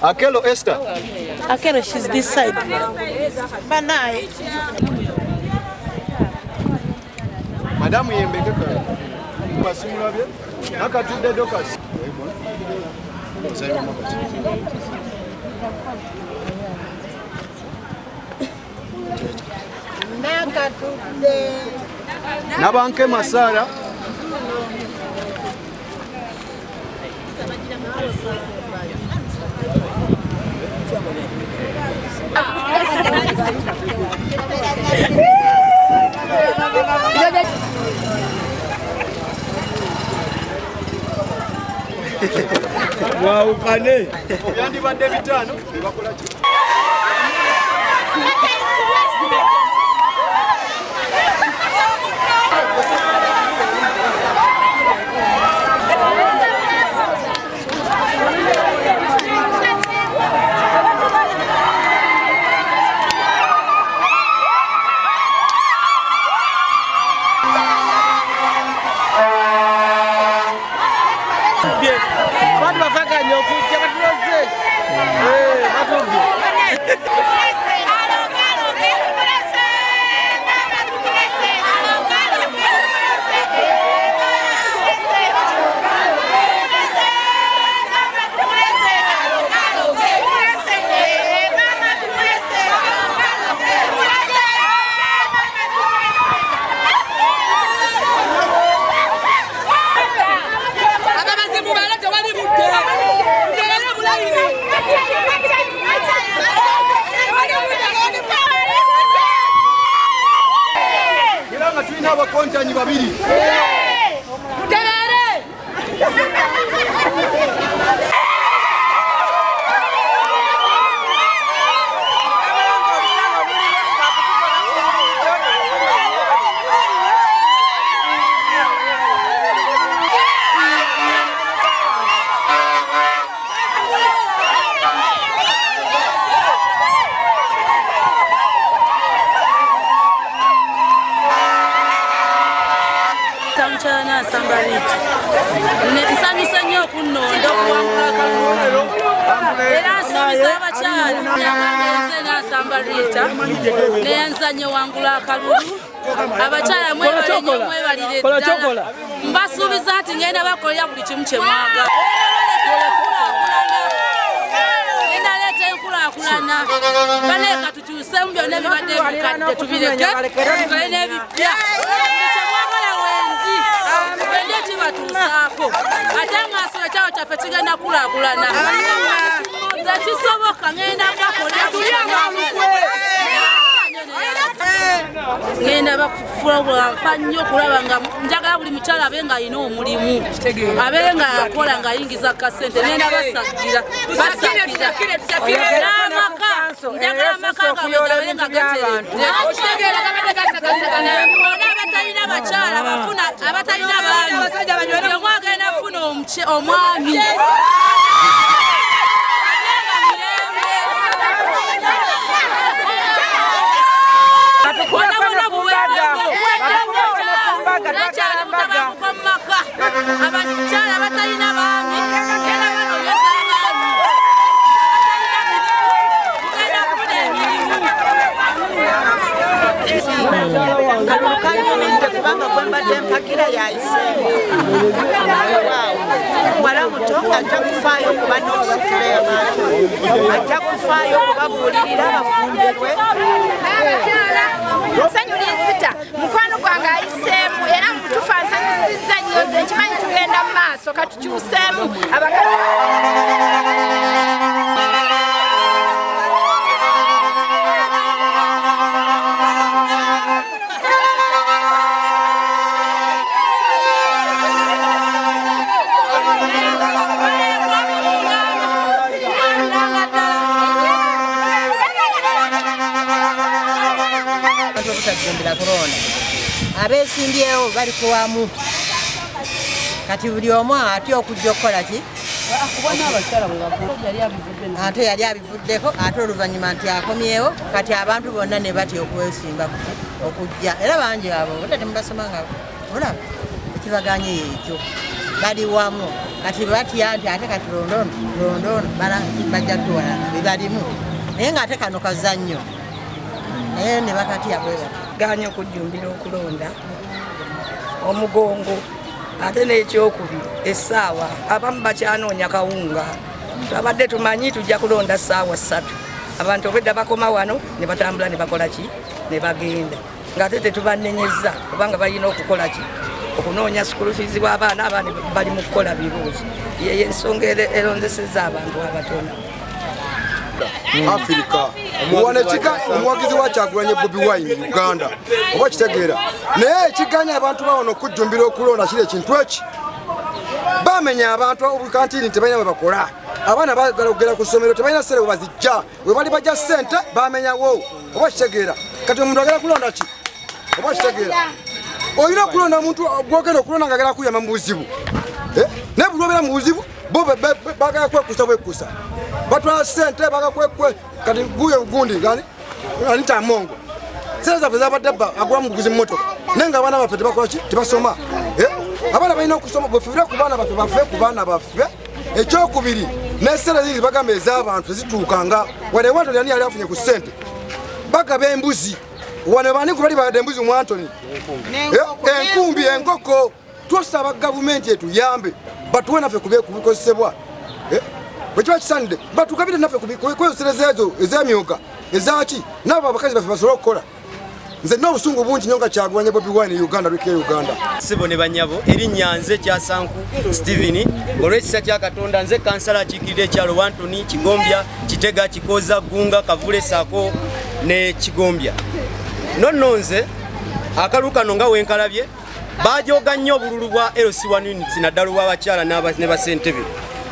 Akelo Esther. Akelo, she's this side. Banai. Madam Yembeke. Kwasimula bye. Nakatudde dokas. Nakatudde. Nabanke Masara. Wow, kane. Yandi bande bitano bakola ki? Abantu bafakanye okujja batuloze. Batumbi. Abakontanyi babiri. Tamchana Sambarita. Nsanyusa nnyo okunnonda okuwangula akalulu. Era nsuubiza abakyala nze Sambarita neyanza nnyo wangula akalulu. Abakyala mwebale nnyo mwebalire ddala. Mbasuubiza nti ngenda bakolera buli kimu kye mwagala. Endaleeta enkulaakulana. Baleeka tukyusemu byonna ebibadde ebikadde tubireke tukole n'ebipya. Ate ngaasula kyawo kyaffe kigenda kulaakulana. Tekisoboka ngenda ngenda bakufufa nnyo okulaba nga njagala buli mukyala abe nga alina omulimu, abeere nga akola ng'ayingiza kasente. Ngenda basakira n'amaka, njagala amaka gabe nga gateredde. Abatalina bakyala bafuna abatalina baami omwagenda afuna omwami. Abakyala abatalina baami era banonyeza abaami mugenda kufuna emirimu. Kanyumidde kubanga gwe mbadde mpakira yayiseemu. Muwala muto ajja kufaayo kuba n'okusitula abantu, ajja kufaayo kubabuulirira bafumbirwe. Ssanyu linzita mukwano gwange ayiseemu era mutufu ansanyusizza nnyo. Nze nkimanyi tugenda mu maaso katukyuseemu abeesimbyewo bali kuwamu kati buli omu atya okujja okukola ki ate yali abivuddeko ate oluvannyuma nti akomyewo kati abantu bonna ne batya okwesimba okujja era bangi abo bate temubasomanga olaba ekibaganye ekyo bali wamu kati batya nti ate kati londono bajja kutuwala bebalimu naye ng'ate kano kazannyo naye ne bakatya bweba ganye okujjumbira okulonda omugongo ate n'ekyokubiri essaawa abamu bakyanoonya kawunga twabadde tumanyi tujja kulonda ssaawa 3 abantu obwedda bakoma wano ne batambula ne bakola ki ne bagenda ng'ate tetubanenyeza kubanga balina okukola ki okunoonya school fees bw'abaana abaana bali mu kukola bibuuzo yeyo ensonga eronzesezza abantu abatono Africa muwanekika omuwagizi wa Kyagulanyi Bobi Wine Uganda oba kitegeera naye ekiganya abantu bawono okujjumbira okulonda kiri ekintu eki bamenya abantu obukantini tebalina bwe bakola abaana bagala okugera ku ssomero tebalina ssere bwe bazijja bwe bali bajja ssente bamenyawo oba kitegeera kati omuntu agera kulonda ki oba kitegeera olina okulonda omuntu gwogenda okulonda nga agera kuyama mu buzibu naye buli obeera mu buzibu bo bagala kwekusa bwekusa batwala ssente bagakwekwe kati guyo gundi gani anita mongo sente zaffe zabadde agula mu buguzi mmotoka naye nga abaana baffe tebakola ki tebasoma abaana balina okusoma bwefubire ku baana baffe bafe ku baana baffe ekyokubiri n'essere ziri bagamba ez'abantu tezituukanga wane wantoni ani yali afunye ku ssente bagaba embuzi wane bani ku bali bagada embuzi mu Antoni enkumbi enkoko twosaba gavumenti etuyambe batuwe naffe kubikozesebwa bwekiba kisanidde batukabire naffe kweyosereza ezo ez'emyuka ezaki nabo abakazi baffe basobole okukola nze n'obusungu bungi nnyo nga Kyagulanyi Bobi Wine Uganda lwike Uganda Sibo ne banyabo erinnya nze Kyasanku Steven olw'ekisa kya Katonda nze kansala akiikirira ekyalo Antoni Kigombya Kitega Kikoza Gunga Kavule Saako ne Kigombya nonno nze akalu kano nga wenkalabye bajoga nnyo obululu bwa LC1 units naddala bw'abakyala ne basentebe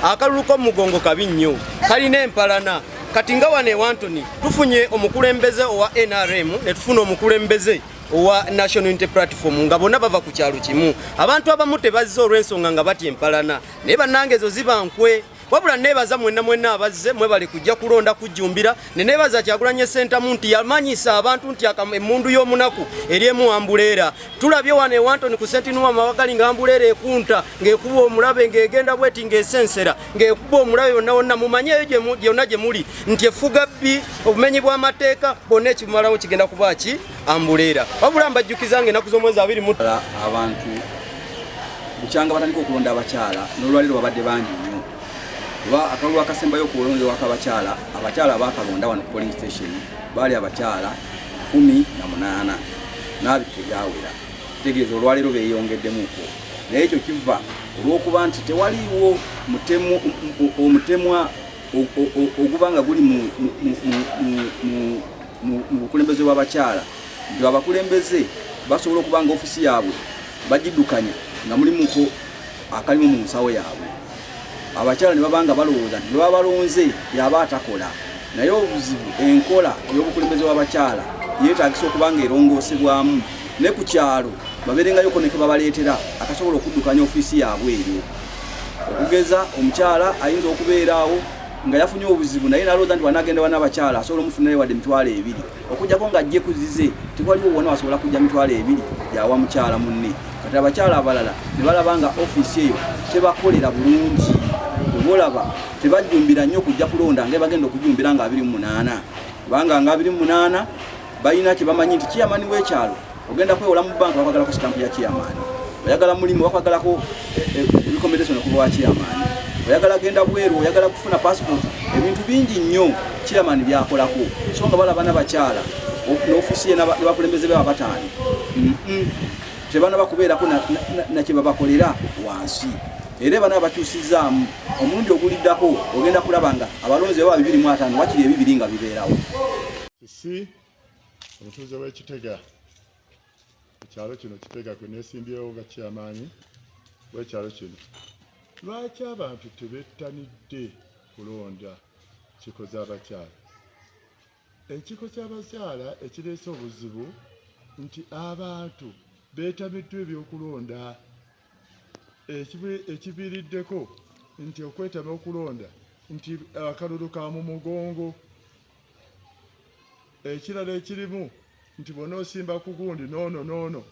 akalulu k'omugongo kabi nnyo kalina empalana kati nga wane Antoni tufunye omukulembeze owa NRM ne tufuna omukulembeze owa National Unity Platform nga bonna bava ku kyalo kimu abantu abamu tebazze olw'ensonga nga batya empalana naye bannange ezo ziba nkwe wabula nebaza mwenna abazze mwebale kujja kulonda kujjumbira nebaza Kyagulanyi Ssentamu nti yamanyisa abantu nti emmundu y'omunaku eriemu ambuleera tulabye wane Antoni ku Sentinua Mabagali nga ambuleera ekunta ng'ekuba omulabe ng'egenda bweti ng'esensera ng'ekuba omulabe yonna mumanyeyo gyonna gye muli nti efuga bbi obumenyi bw'amateeka bonna ekimalawo kigenda kuba ki ambuleera wabula mbajjukiza ng'ennaku z'omwezi 20 abantu bukyanga batandika okulonda abakyala n'olwaliro babadde bangi nnyo Wa akalulu akasembayo okulonda wakabakyala abakyala bakalonda wano polling station bali abakyala 18 n'abike byawera tegeeza olwaliro beeyongeddemuko naye ekyo kiva olw'okuba nti tewaliwo omutemwa ogubanga guli mu bukulembeze bw'abakyala nti abakulembeze basobola okuba nga ofisi yaabwe bagiddukanya nga mulimuko akalimu mu nsawo yaabwe abakyala ne babanga balowooza nti baba balonze yaba atakola naye obuzibu enkola y'obukulembeze bw'abakyala yeetaagisa okuba nga erongoosebwamu ne ku kyalo babeerengayo ko ne ke babaleetera akasobola okuddukanya ofiisi yaabwe eyo okugeza omukyala ayinza okubeeraawo nga yafunye obuzibu naye nalowooza nti wanaagenda wanabakyala asobola omufunirayo wadde 2,000 okujjako ng'ajje kuzize tewaliwo wona wasobola kujja 2,000 yawa mukyala munne kati abakyala abalala ne balaba nga ofiisi eyo tebakolera bulungi olaba tebajjumbira nnyo kujja kulonda nga bagenda okujjumbira nga 28 kubanga nga 28 balina kye bamanyi nti kiyamani w'ekyalo ogenda kwewola mu banka bakwagalako sitampu ya kiyamaani oyagala mulimu bakwagalako recommendation okuva wa kiyamaani oyagala genda bweru oyagala kufuna passport ebintu bingi nnyo kiyamaani byakolako so nga balaba n'abakyala n'ofiisi ye n'abakulembeze be abataani tebana bakubeerako na kye babakolera wansi era bana bakyusizaamu omulundi oguliddako ogenda kulaba nga abalonzi baba 25 wakiri ebibiri nga bibeerawo si omutuuze w'Ekitega ekyalo kino Kitega kwe neesimbyewo nga kyamaanyi w'ekyalo kino lwaki abantu tebettanidde kulonda kiko z'abakyala ekiko ky'abakyala ekireese obuzibu nti abantu beetamiddwa ebyokulonda ekiviiriddeko nti okwetaba okulonda nti akalulu ka mu mugongo. Ekirala ekirimu nti bw'ona osimba ku gundi noono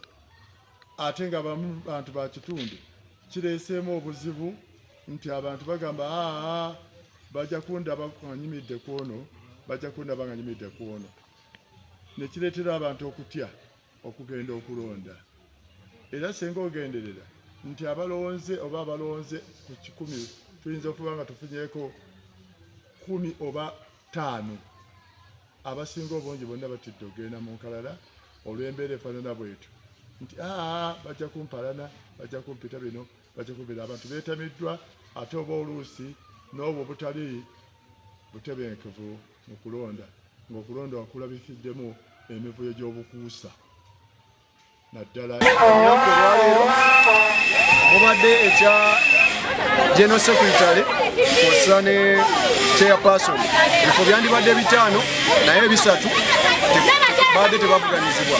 ate nga bantu ba kitundu kireeseemu obuzibu nti abantu bagamba bajja kundaba nga nyimidde ku ono, bajja kundaba nga nyimidde ku ono. Ne kireetera abantu okutya okugenda okulonda. Era singa ogenderera nti abalonze oba abalonze ku 100 tuyinza okuba nga tufunyeeko 10 oba 5 abasinga obungi bonna batidde okugenda mu nkalala olw'embeera efaanana bwetu nti bajja kumpalana, bajja kumpita bino, bajja kumpita. Abantu beetamiddwa ate oba oluusi n'obwo obutali butebenkevu mu kulonda, ng'okulonda wakulabikiddemu emivuyo gy'obukuusa. Naddala olwaleero mubadde ekya General Secretary kw'ossa ne Chairperson. Ebifo byandibadde 5 naye 3 badde tebavuganyizibwa.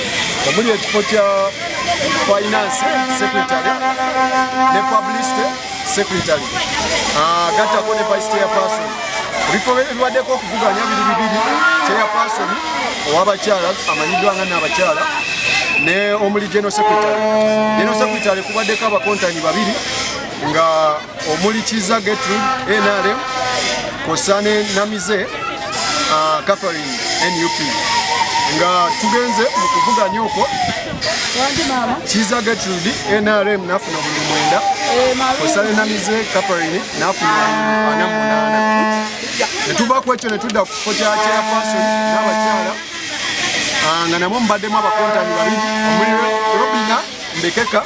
Omuli ekifo kya Finance Secretary ne Publicity Secretary gattako ne Vice Chairperson. Ebifo ebibaddeko okuvuganya 2 Chairperson ow'abakyala amanyiddwa nga n'abakyala ne omuli General Secretary. General Secretary kubaddeko abakontanyi 2 nga omuli Kiza Gertrude NRM Kosane Namize Catherine NUP. Nga tugenze mu kuvuganya okwo Kiza Gertrude NRM nafuna 9, Kosane Namize Catherine nafuna 48. Netuva ku ekyo ne tudda ku kifo kya Chairperson n'abakyala nga namwe mubaddemu abakontanyi 2 omuli Robina Mbekeka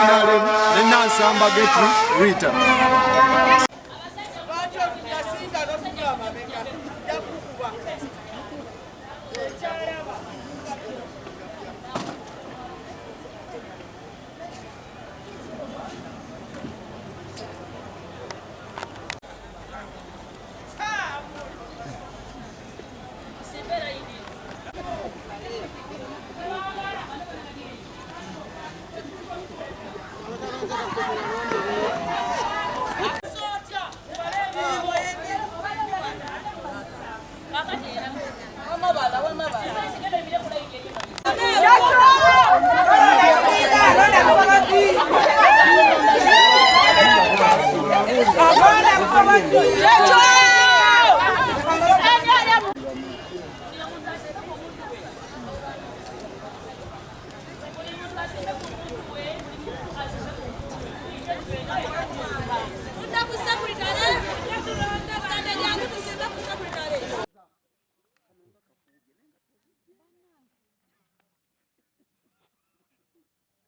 NRM ne Nansamba Gertrude Rita.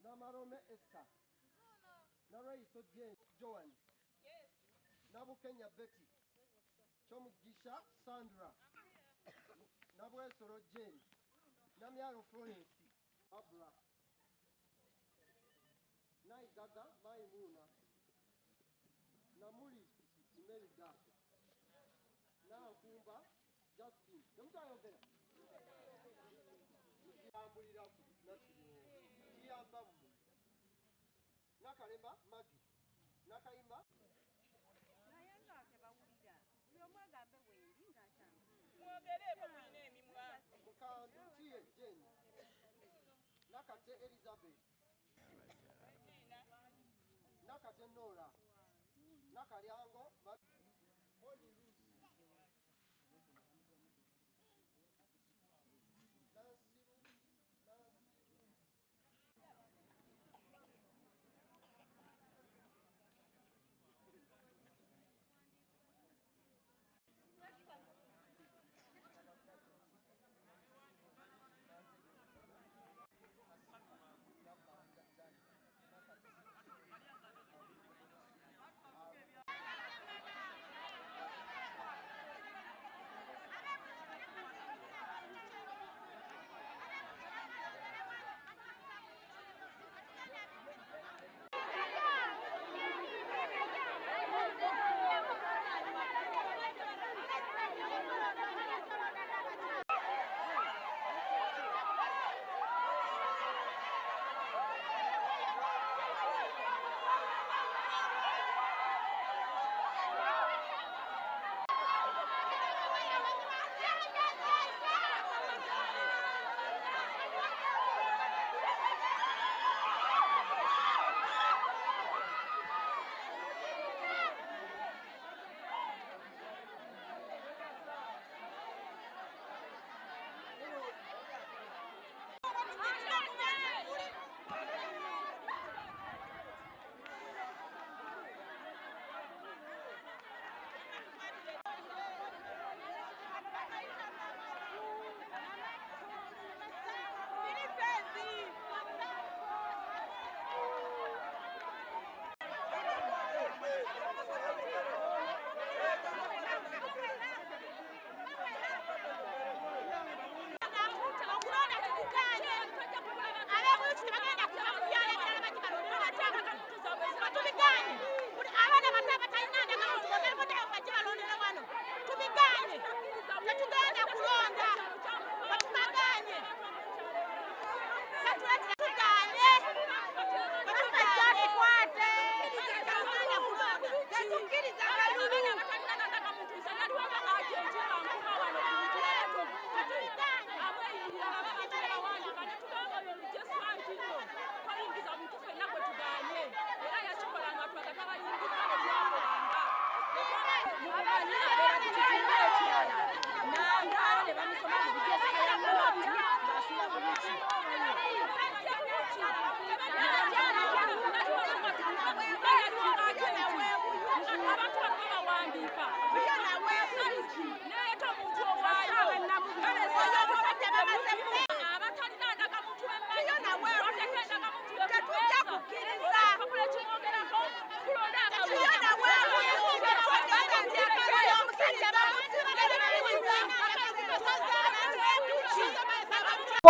Namarome Esther, Naraiso Joan, Nabukenya Betty, Chomugisha Sandra, Nabwesoro Jane, Namiaro Florence, Abra, Naigaga Maimuna, Namuri Merida, Nakumba Justin, Nakarema Magi, Nakaima Mukandutie Jane, Nakate Elizabeth, Nakate Nora, Nakaryango Holy Lucy,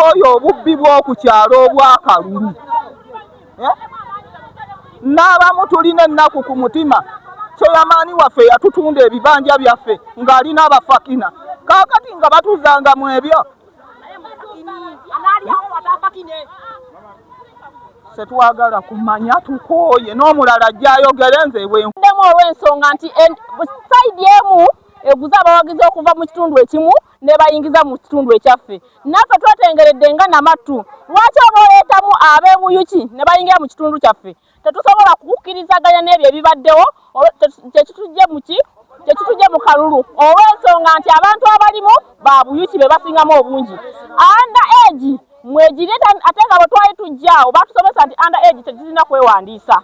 oyo obubbi bw'oku kyalo obwakalulu n'abamu tulina ennaku ku mutima kyeyamaani waffe yatutunda ebibanja byaffe ng'alina abafakina kaakati nga batuzanga mu ebyo setwagala kumanya tukooye n'omulala ajjayogere nze bwendemu olw'ensonga nti sayidi emu eguza abawagizi okuva mu kitundu ekimu ne bayingiza mu kitundu ekyaffe naffe twetengeredde nga Namattu lwaki oba oleetamu ab'ebuyuki ne bayingira mu kitundu kyaffe tetusobola kukkirizaganya n'ebyo ebibaddewo tekitujje mu kalulu olw'ensonga nti abantu abalimu ba buyuki be basingamu obungi anda age mwegireta ate nga bwe twali tujjaawo batusomesa nti anda age tetulina kwewandiisa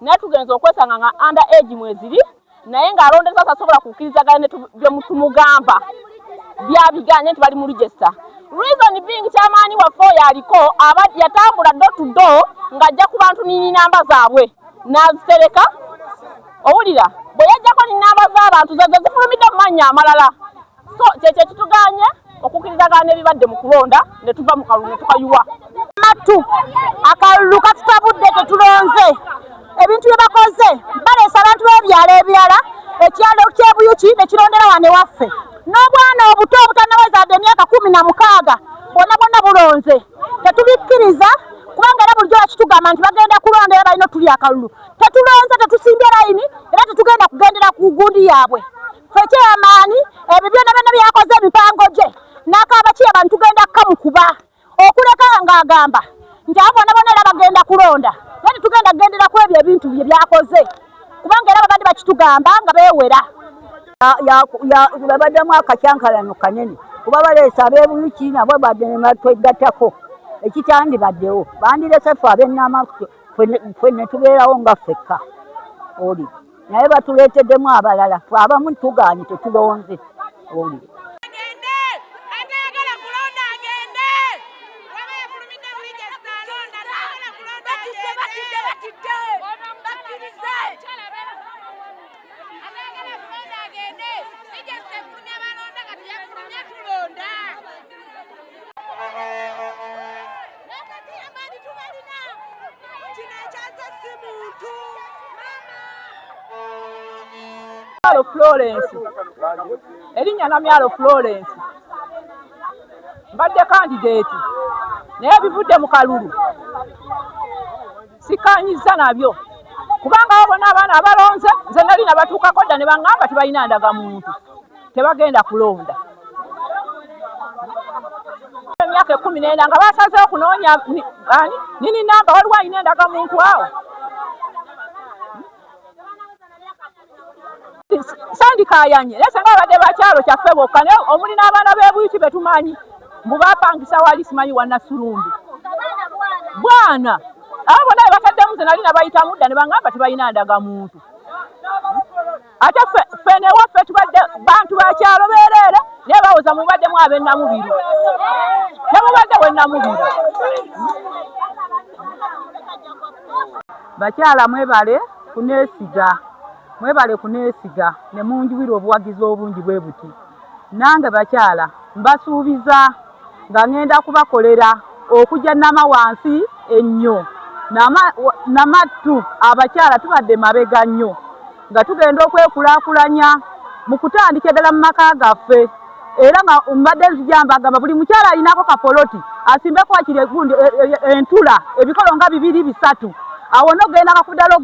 naye tugenza okwesanga nga anda age mweziri naye ng'alondesa tasobola kukkirizaganya bye tumugamba byabiganye nti bali mu register. Reason being kyamaani waffe oyo aliko yatambula door to door ng'ajja ku bantu nini namba zaabwe n'azitereka owulira bwe yajjako ni namba z'abantu ze zifulumidde mu mannya amalala so kyekyo kituganye okukkirizaganya ebibadde mu kulonda ne tuva mu kalulu ne tukayuwa Namattu akalulu katutabudde tetulonze ebintu bye bakoze baleesa abantu b'ebyalo ebirala ekyalo ky'ebuyuki ne kirondera wane waffe n'obwana obuto obutanaweza adde emyaka 16 bonna bulonze tetubikkiriza kubanga era bulijjo bakitugamba nti bagenda kulonda era balina tuli akalulu tetulonze tetusimbye layini era tetugenda kugendera ku gundi yaabwe ffe kyeyamaani ebyo byonna byonna byakoze emipango gye n'akaaba kiyaba ntitugenda kukamukuba okuleka ng'agamba nti abo bonna era bagenda kulonda naye tetugenda kugendera ku ebyo ebintu bye byakoze kubanga era babadde bakitugamba nga beewera babaddemu akakyankalano kanene kuba baleesa ab'ebuyuki nabo badde ne batwegattako ekitandibaddewo bandirese ffe ab'Namattu ffe ne tubeerawo nga ffekka oli naye batuleeteddemu abalala ffe abamu tuganye tetulonze oli Florence erinnya Namyalo Florence mbadde candidate naye bivudde mu kalulu sikanyiza nabyo kubanga babona abaana abalonze nze nali nabatuukako dda ne baŋŋamba tebalina ndagamuntu tebagenda kulonda emyaka 14 nga basazeewo kunoonya nini namba waliwo alina endagamuntu awo sandikayanye lese nga babadde bakyalo kyaffe bokka naye omuli n'abaana b'ebuyuki be tumanyi mbu bapangisa wali simanyi wa Nassurumbi bwana abo bonna be bataddemu ze nali nabayitamu dda ne baŋŋamba tebalina ndagamuntu ate ffe newaffe tubadde bantu bakyalo beereere naye bawoza mubaddemu ab'Ennamubiri temubadde w'Ennamubiri bakyala mwebale kuneesiga mwebale kuneesiga ne munjuwira obuwagizi obungi bwe buti nange bakyala mbasuubiza nga ngenda kubakolera okujja Namawansi ennyo Namattu abakyala tubadde mabega nnyo nga tugenda okwekulaakulanya mu kutandika ddala mu maka gaffe era nga mbadde nzijamba agamba buli mukyala alinako kapoloti asimbeko wakiri gundi entula ebikolo nga 2 3 awo nogenda kakudala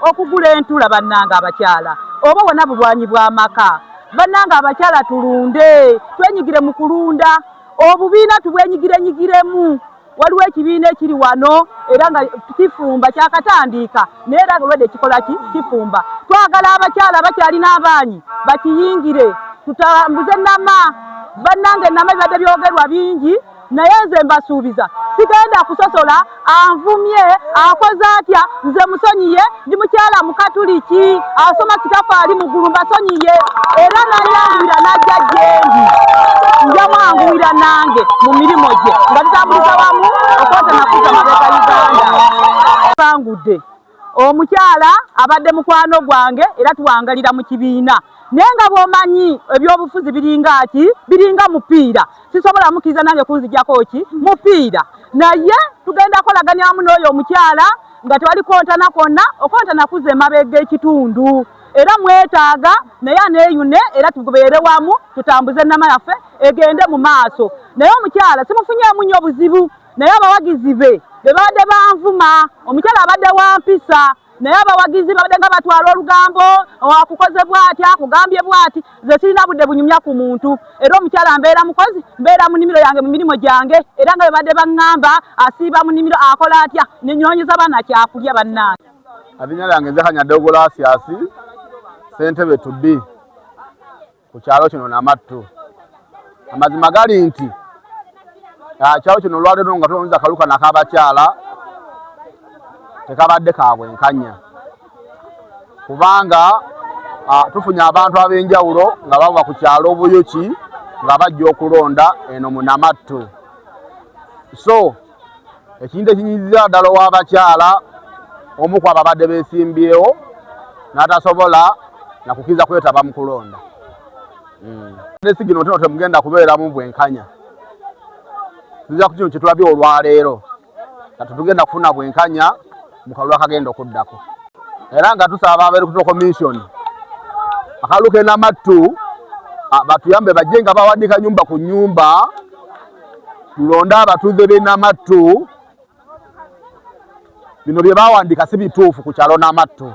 okugula entula bannanga abakyala oba wona bulwanyi bw'amaka bannanga abakyala tulunde twenyigire mu kulunda obubiina tubwenyigiremu waliwo ekibiina ekiri wano era nga kifumba kyakatandiika naye era olwedde ekikola kifumba twagala abakyala bakyalina abaanyi bakiyingire tutambuze nama bannange nama ebibadde byogerwa bingi naye nze mbasuubiza sigenda kusosola anvumye akoze atya nze musonyiye ndi mukyala mukatuliki asoma kitafaali muggulu mbasonyiye era nayanguwira najja gyendi nja mwanguwira nange mu mirimu gye nga tutambuliza wamu okwotanakuza mabega Uganda bangudde omukyala abadde mukwano gwange era tuwangalira mu kibiina naye nga bw'omanyi ebyobufuzi biringa mupiira sisobola mukkiriza nange kunzijjako mupiira naye tugenda kolaganya wamu n'oyo omukyala nga tewali kontana konna okontana kuza emabega ekitundu era mwetaaga naye aneeyune era tubeere wamu tutambuze ennama yaffe egende mu maaso naye omukyala simufunyeemu nnyo obuzibu naye abawagizi be babadde banvuma omukyala abadde wampisa naye abawagizi babadde nga batwala olugambo akukoze bw'ati akugambye bw'ati ze sirina budde bunyumya ku muntu era omukyala mbeera mukozi mbeera mu nnimiro yange mu mirimu gyange era nga babadde baŋŋamba asiiba mu nnimiro akola atya nenyoonyeza baana kyakulya bannange. Alinnya lyange nze Kanyadogolasias Ssentebe Tubbi ku kyalo kino Namattu. Amazima gali nti kyalo kino olwaleero nga tulonza akalukana k'abakyala tekabadde ka bwenkanya kubanga tufunye abantu ab'enjawulo nga bava ku kyalo Obuyuki nga bajja okulonda eno mu Namattu. So ekintu ekinyiziza ddala ow'abakyala omu ku ababadde beesimbyewo n'atasobola nakukkiriza kwetaba mu kulonda. Esi gino tono temugenda kubeeramu bwenkanya. Tuzira ku kino kye tulabye olwaleero nga tetugenda kufuna bwenkanya mu kalulu akagenda okuddako. Era nga tusaba Electoral Commission akalu ke Namattu batuyambe bajje nga bawadika nyumba ku nyumba tulonda abatuuze b'e Namattu bino bye bawandika si bituufu ku kyalo Namattu.